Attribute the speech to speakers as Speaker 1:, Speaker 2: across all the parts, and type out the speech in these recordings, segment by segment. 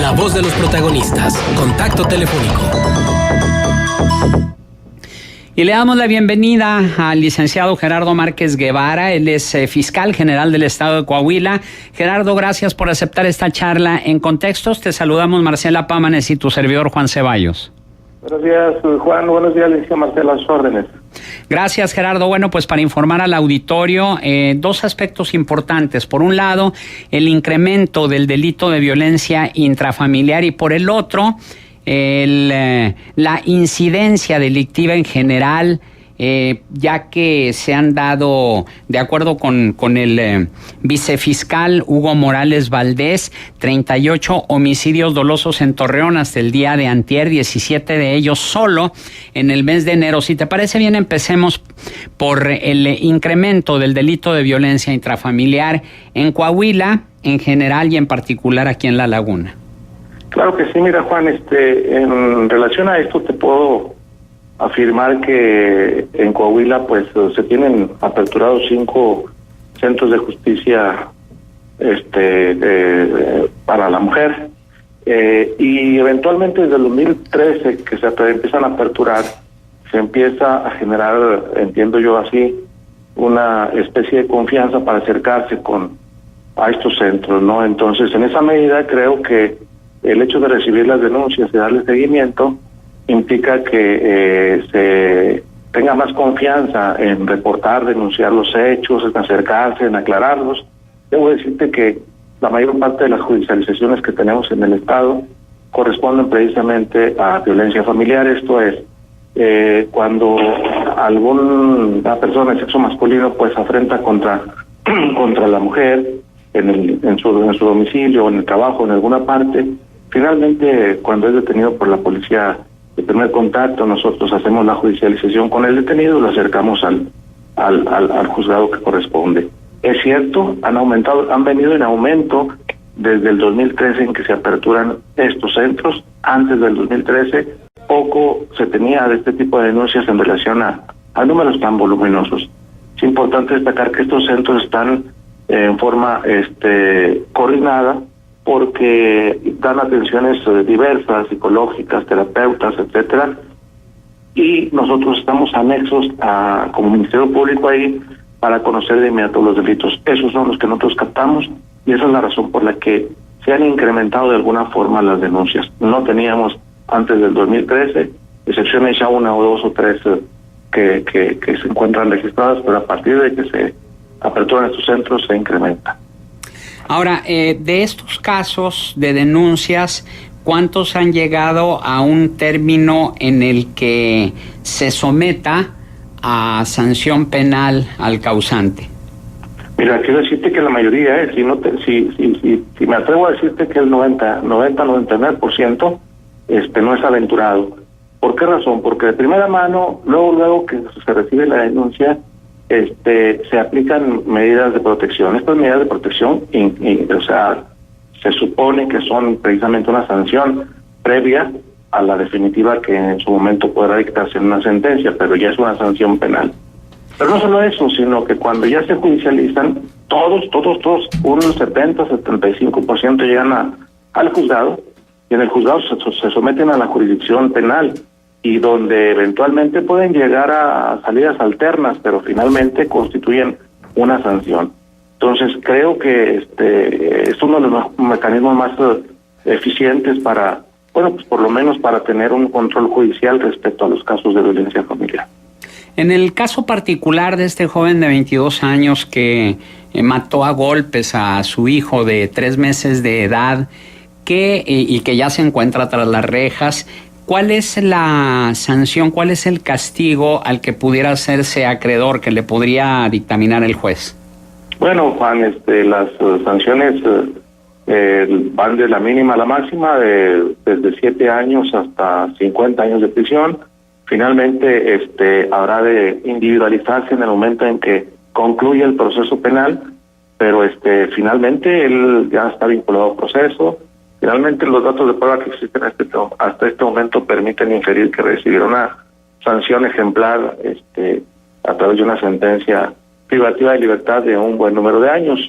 Speaker 1: La voz de los protagonistas. Contacto telefónico.
Speaker 2: Y le damos la bienvenida al licenciado Gerardo Márquez Guevara. Él es fiscal general del estado de Coahuila. Gerardo, gracias por aceptar esta charla en Contextos. Te saludamos Marcela Pámanes y tu servidor Juan Ceballos.
Speaker 3: Buenos días, Juan. Buenos días, licenciada Marcela, a sus órdenes.
Speaker 2: Gracias, Gerardo. Bueno, pues para informar al auditorio, dos aspectos importantes. Por un lado, el incremento del delito de violencia intrafamiliar y por el otro, la incidencia delictiva en general, ya que se han dado, de acuerdo con el vicefiscal Hugo Morales Valdés, 38 homicidios dolosos en Torreón hasta el día de antier, 17 de ellos solo en el mes de enero. Si te parece bien, empecemos por el incremento del delito de violencia intrafamiliar en Coahuila en general y en particular aquí en La Laguna.
Speaker 3: Claro que sí, mira, Juan, en relación a esto te puedo afirmar que en Coahuila pues se tienen aperturados 5 centros de justicia para la mujer y eventualmente desde el 2013 que se empiezan a aperturar, se empieza a generar, entiendo yo así, una especie de confianza para acercarse a estos centros, ¿no? Entonces, en esa medida creo que el hecho de recibir las denuncias y darle seguimiento implica que se tenga más confianza en reportar, denunciar los hechos, en acercarse, en aclararlos. Debo decirte que la mayor parte de las judicializaciones que tenemos en el estado corresponden precisamente a violencia familiar. Esto es, cuando alguna persona de sexo masculino pues afrenta contra la mujer en su domicilio o en el trabajo, en alguna parte. Finalmente, cuando es detenido por la policía de primer contacto, nosotros hacemos la judicialización con el detenido y lo acercamos al juzgado que corresponde. Es cierto, han venido en aumento desde el 2013 en que se aperturan estos centros. Antes del 2013, poco se tenía de este tipo de denuncias en relación a números tan voluminosos. Es importante destacar que estos centros están en forma coordinada, porque dan atenciones diversas, psicológicas, terapeutas, etcétera, y nosotros estamos anexos como Ministerio Público ahí para conocer de inmediato los delitos. Esos son los que nosotros captamos y esa es la razón por la que se han incrementado de alguna forma las denuncias. No teníamos antes del 2013, excepciones ya 1 o 2 o 3 que se encuentran registradas, pero a partir de que se aperturan estos centros se incrementa.
Speaker 2: Ahora, de estos casos de denuncias, ¿cuántos han llegado a un término en el que se someta a sanción penal al causante?
Speaker 3: Mira, quiero decirte que la mayoría, si me atrevo a decirte que el 99% no es aventurado. ¿Por qué razón? Porque de primera mano, luego que se recibe la denuncia, se aplican medidas de protección. Estas medidas de protección, se supone que son precisamente una sanción previa a la definitiva que en su momento podrá dictarse en una sentencia, pero ya es una sanción penal. Pero no solo eso, sino que cuando ya se judicializan, todos, un 70-75% llegan al juzgado, y en el juzgado se someten a la jurisdicción penal, y donde eventualmente pueden llegar a salidas alternas, pero finalmente constituyen una sanción. Entonces creo que es uno de los mecanismos más eficientes para, pues por lo menos para tener un control judicial respecto a los casos de violencia familiar.
Speaker 2: En el caso particular de este joven de 22 años que mató a golpes a su hijo de 3 meses de edad, y que ya se encuentra tras las rejas, ¿cuál es la sanción, cuál es el castigo al que pudiera hacerse acreedor, que le podría dictaminar el juez?
Speaker 3: Bueno, Juan, las sanciones van de la mínima a la máxima, desde 7 años hasta 50 años de prisión. Finalmente, habrá de individualizarse en el momento en que concluye el proceso penal, pero finalmente él ya está vinculado al proceso. Finalmente, los datos de prueba que existen hasta este momento permiten inferir que recibirá una sanción ejemplar a través de una sentencia privativa de libertad de un buen número de años.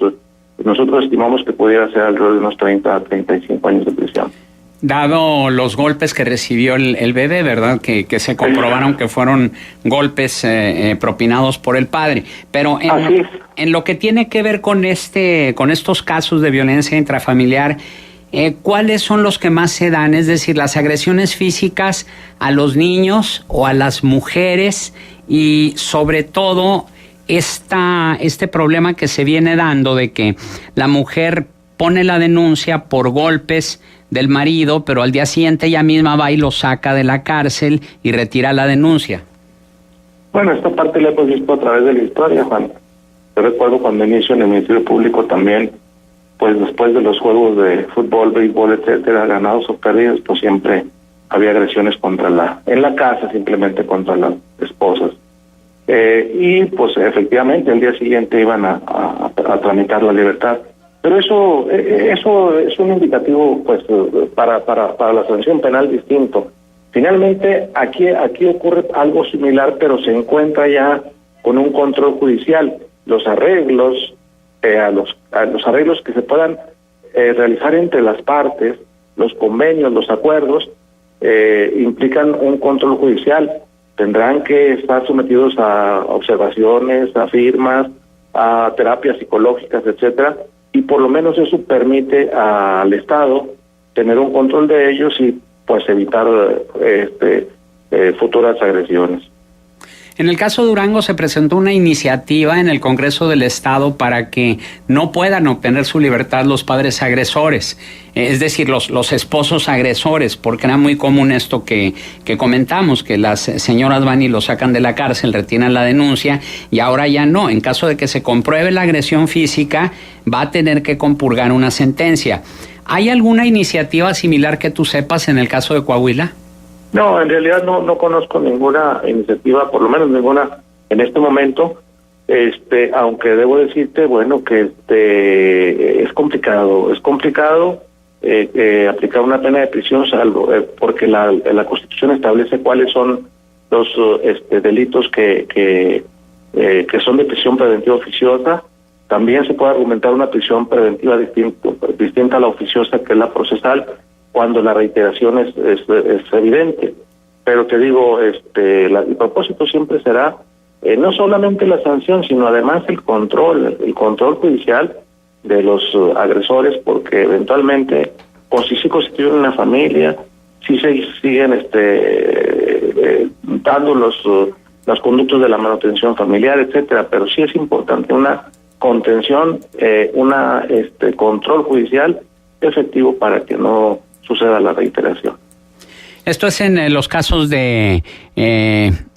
Speaker 3: Nosotros estimamos que pudiera ser alrededor de unos 30 a 35 años de prisión.
Speaker 2: Dado los golpes que recibió el bebé, ¿verdad? Que se comprobaron que fueron golpes propinados por el padre. Pero en lo que tiene que ver con estos casos de violencia intrafamiliar, ¿cuáles son los que más se dan? Es decir, las agresiones físicas a los niños o a las mujeres, y sobre todo este problema que se viene dando de que la mujer pone la denuncia por golpes del marido, pero al día siguiente ella misma va y lo saca de la cárcel y retira la denuncia.
Speaker 3: Bueno, esta parte la hemos visto a través de la historia, Juan. Yo recuerdo cuando inicio en el Ministerio Público también, pues después de los juegos de fútbol, béisbol, etcétera, ganados o perdidos, pues siempre había agresiones en la casa, simplemente contra las esposas. Y pues efectivamente el día siguiente iban a tramitar la libertad. Pero eso es un indicativo, pues, para la sanción penal distinto. Finalmente, aquí ocurre algo similar, pero se encuentra ya con un control judicial. Los arreglos, los arreglos que se puedan realizar entre las partes, los convenios, los acuerdos, implican un control judicial. Tendrán que estar sometidos a observaciones, a firmas, a terapias psicológicas, etcétera. Y por lo menos eso permite al Estado tener un control de ellos y pues evitar futuras agresiones.
Speaker 2: En el caso de Durango se presentó una iniciativa en el Congreso del Estado para que no puedan obtener su libertad los padres agresores, es decir, los esposos agresores, porque era muy común esto que comentamos, que las señoras van y lo sacan de la cárcel, retiran la denuncia, y ahora ya no. En caso de que se compruebe la agresión física, va a tener que compurgar una sentencia. ¿Hay alguna iniciativa similar que tú sepas en el caso de Coahuila?
Speaker 3: No, en realidad no conozco ninguna iniciativa, por lo menos ninguna en este momento, aunque debo decirte, bueno, que es complicado aplicar una pena de prisión, salvo porque la Constitución establece cuáles son los delitos que son de prisión preventiva oficiosa. También se puede argumentar una prisión preventiva distinta a la oficiosa, que es la procesal, cuando la reiteración es evidente. Pero te digo, el propósito siempre será no solamente la sanción, sino además el control judicial de los agresores, porque eventualmente, pues si se constituyen una familia, si se siguen dando los conductos de la manutención familiar, etcétera, pero sí es importante una contención, control judicial efectivo para que no suceda la reiteración.
Speaker 2: Esto es en los casos de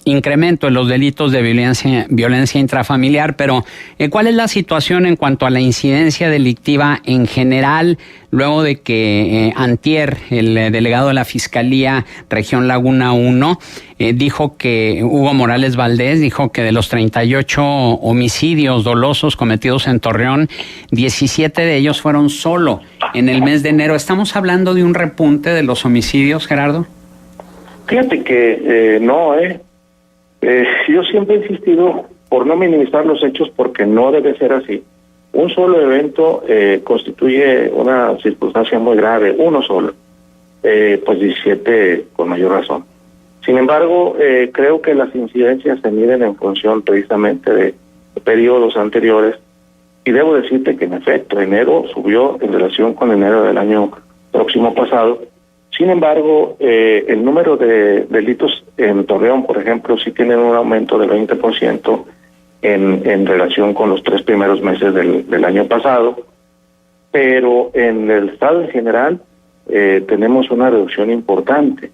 Speaker 2: incremento en los delitos de violencia intrafamiliar, pero ¿cuál es la situación en cuanto a la incidencia delictiva en general, luego de que antier el delegado de la Fiscalía Región Laguna 1 dijo que Hugo Morales Valdés dijo que de los 38 homicidios dolosos cometidos en Torreón, 17 de ellos fueron solo en el mes de enero? ¿Estamos hablando de un repunte de los homicidios, Gerardo?
Speaker 3: Fíjate que yo siempre he insistido por no minimizar los hechos, porque no debe ser así. Un solo evento constituye una circunstancia muy grave, uno solo, pues 17 con mayor razón. Sin embargo, creo que las incidencias se miden en función precisamente de periodos anteriores, y debo decirte que en efecto enero subió en relación con enero del año próximo pasado. Sin embargo, el número de delitos en Torreón, por ejemplo, sí tienen un aumento del 20% en relación con los 3 primeros meses del año pasado, pero en el estado en general tenemos una reducción importante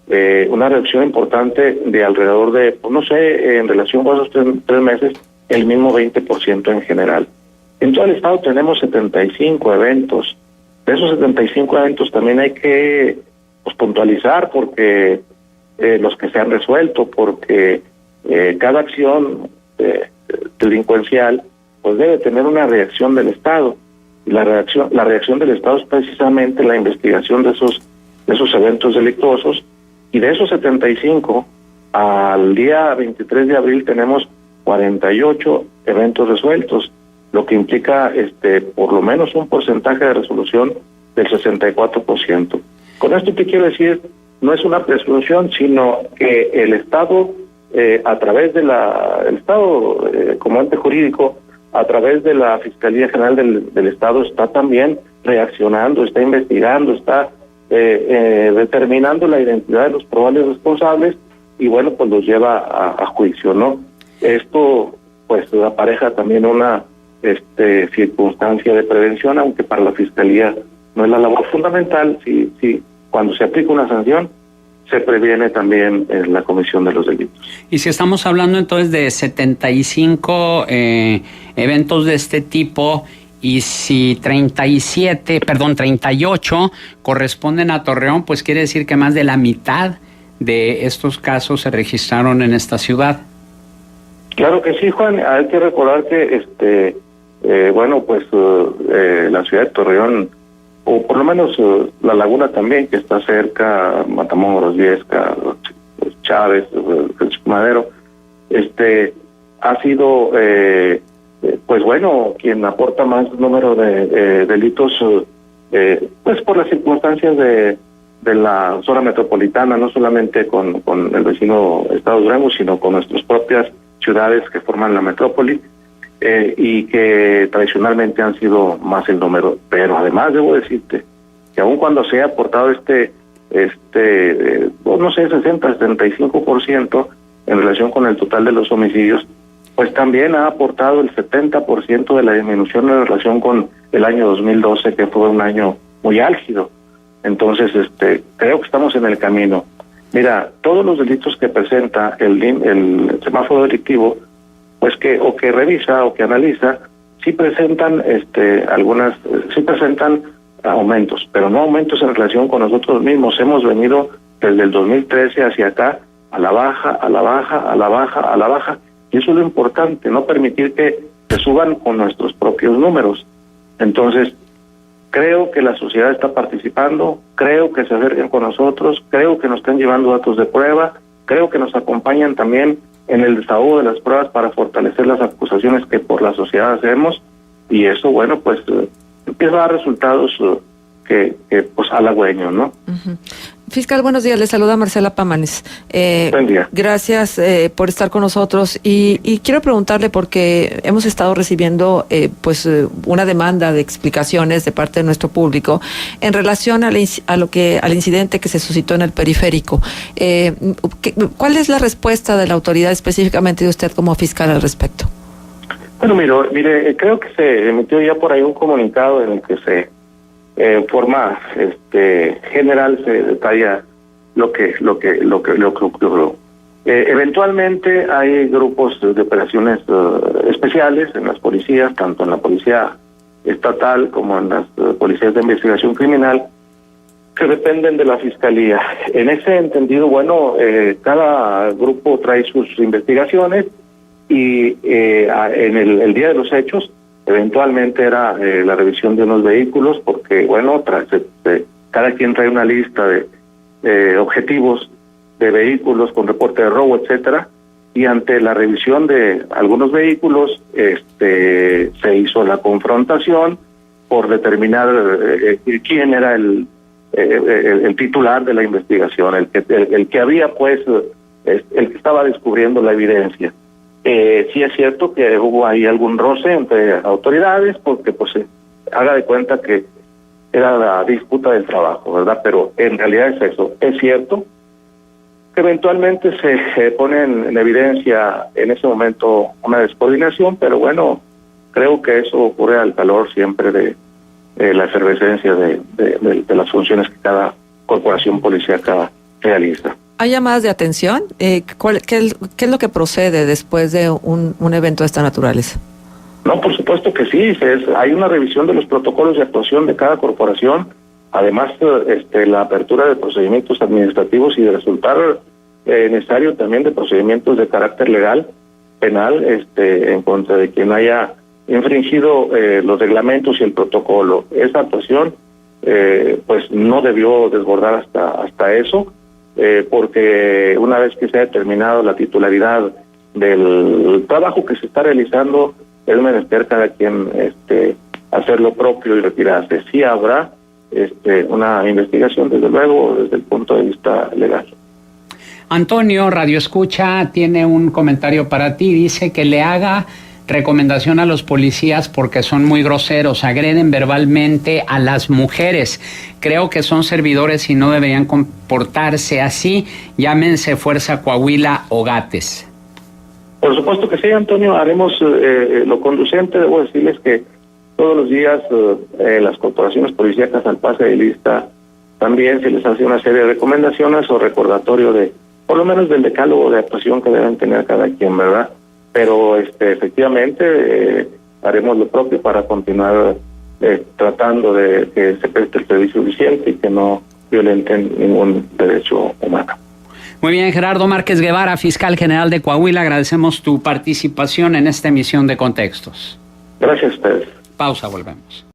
Speaker 3: de alrededor de, pues no sé, en relación con esos tres meses, el mismo 20% en general. En todo el estado tenemos 75 eventos. De esos 75 eventos también hay que puntualizar porque los que se han resuelto, porque cada acción delincuencial pues debe tener una reacción del Estado. Y la reacción del Estado es precisamente la investigación de esos eventos delictuosos, y de esos 75 al día 23 de abril tenemos 48 eventos resueltos, lo que implica por lo menos un porcentaje de resolución del 64%. Con esto te quiero decir, no es una presunción, sino que el Estado, a través de el Estado como ente jurídico, a través de la Fiscalía General del Estado, está también reaccionando, está investigando, está determinando la identidad de los probables responsables y bueno, pues los lleva a juicio, ¿no? Esto pues apareja también una circunstancia de prevención, aunque para la Fiscalía no es la labor fundamental. Si cuando se aplica una sanción, se previene también la comisión de los delitos.
Speaker 2: Y si estamos hablando entonces de 75 eventos de este tipo, y si 38 corresponden a Torreón, pues quiere decir que más de la mitad de estos casos se registraron en esta ciudad.
Speaker 3: Claro que sí, Juan. Hay que recordar que la ciudad de Torreón, o por lo menos la laguna también, que está cerca, Matamoros, Viesca, Chávez, Madero, ha sido quien aporta más número de delitos, pues por las circunstancias de la zona metropolitana, no solamente con el vecino estado de Durango, sino con nuestras propias ciudades que forman la metrópoli, y que tradicionalmente han sido más el número. Pero además debo decirte que aun cuando se ha aportado 60-75% en relación con el total de los homicidios, pues también ha aportado el 70% de la disminución en relación con el año 2012, que fue un año muy álgido. Entonces, creo que estamos en el camino. Mira, todos los delitos que presenta el semáforo delictivo, pues que revisa o que analiza, sí presentan sí presentan aumentos, pero no aumentos en relación con nosotros mismos. Hemos venido desde el 2013 hacia acá a la baja, a la baja, a la baja, a la baja, y eso es lo importante, no permitir que se suban con nuestros propios números. Entonces, creo que la sociedad está participando, creo que se acercan con nosotros, creo que nos están llevando datos de prueba, creo que nos acompañan también en el desahogo de las pruebas para fortalecer las acusaciones que por la sociedad hacemos, y eso, empieza a dar resultados que halagüeños, ¿no?
Speaker 4: Uh-huh. Fiscal, buenos días, le saluda Marcela Pámanes.
Speaker 3: Buen día.
Speaker 4: Gracias por estar con nosotros y quiero preguntarle, porque hemos estado recibiendo una demanda de explicaciones de parte de nuestro público en relación al incidente que se suscitó en el periférico. ¿Cuál es la respuesta de la autoridad, específicamente de usted como fiscal, al respecto?
Speaker 3: Bueno, mire, creo que se emitió ya por ahí un comunicado en el que se forma general se detalla lo que ocurrió. Eventualmente hay grupos de operaciones especiales en las policías, tanto en la policía estatal como en las policías de investigación criminal, que dependen de la fiscalía. En ese entendido, cada grupo trae sus investigaciones y en el día de los hechos eventualmente era la revisión de unos vehículos, porque cada quien trae una lista de objetivos de vehículos con reporte de robo, etcétera, y ante la revisión de algunos vehículos se hizo la confrontación por determinar quién era el titular de la investigación, el que había el que estaba descubriendo la evidencia. Sí es cierto que hubo ahí algún roce entre autoridades, porque haga de cuenta que era la disputa del trabajo, ¿verdad? Pero en realidad es eso. Es cierto que eventualmente se pone en evidencia en ese momento una descoordinación, pero creo que eso ocurre al calor siempre de la efervescencia de las funciones que cada corporación policíaca realiza.
Speaker 4: ¿Hay llamadas de atención? ¿Qué es lo que procede después de un evento de esta naturaleza?
Speaker 3: No, por supuesto que sí. Hay una revisión de los protocolos de actuación de cada corporación. Además, la apertura de procedimientos administrativos y de resultar necesario también de procedimientos de carácter legal, penal, en contra de quien haya infringido los reglamentos y el protocolo. Esa actuación, no debió desbordar hasta eso. Porque una vez que se ha determinado la titularidad del trabajo que se está realizando, es menester cada quien hacer lo propio y retirarse. Sí habrá una investigación, desde luego, desde el punto de vista legal.
Speaker 2: Antonio, Radio Escucha, tiene un comentario para ti. Dice que le haga recomendación a los policías porque son muy groseros, agreden verbalmente a las mujeres. Creo que son servidores y no deberían comportarse así. Llámense Fuerza Coahuila o Gates.
Speaker 3: Por supuesto que sí, Antonio. Haremos lo conducente. Debo decirles que todos los días las corporaciones policíacas al pase de lista también se les hace una serie de recomendaciones o recordatorio de, por lo menos del decálogo de actuación que deben tener cada quien, ¿verdad? Pero efectivamente haremos lo propio para continuar tratando de que se preste el servicio suficiente y que no violenten ningún derecho humano.
Speaker 2: Muy bien, Gerardo Márquez Guevara, fiscal general de Coahuila, agradecemos tu participación en esta emisión de Contextos.
Speaker 3: Gracias a ustedes.
Speaker 2: Pausa, volvemos.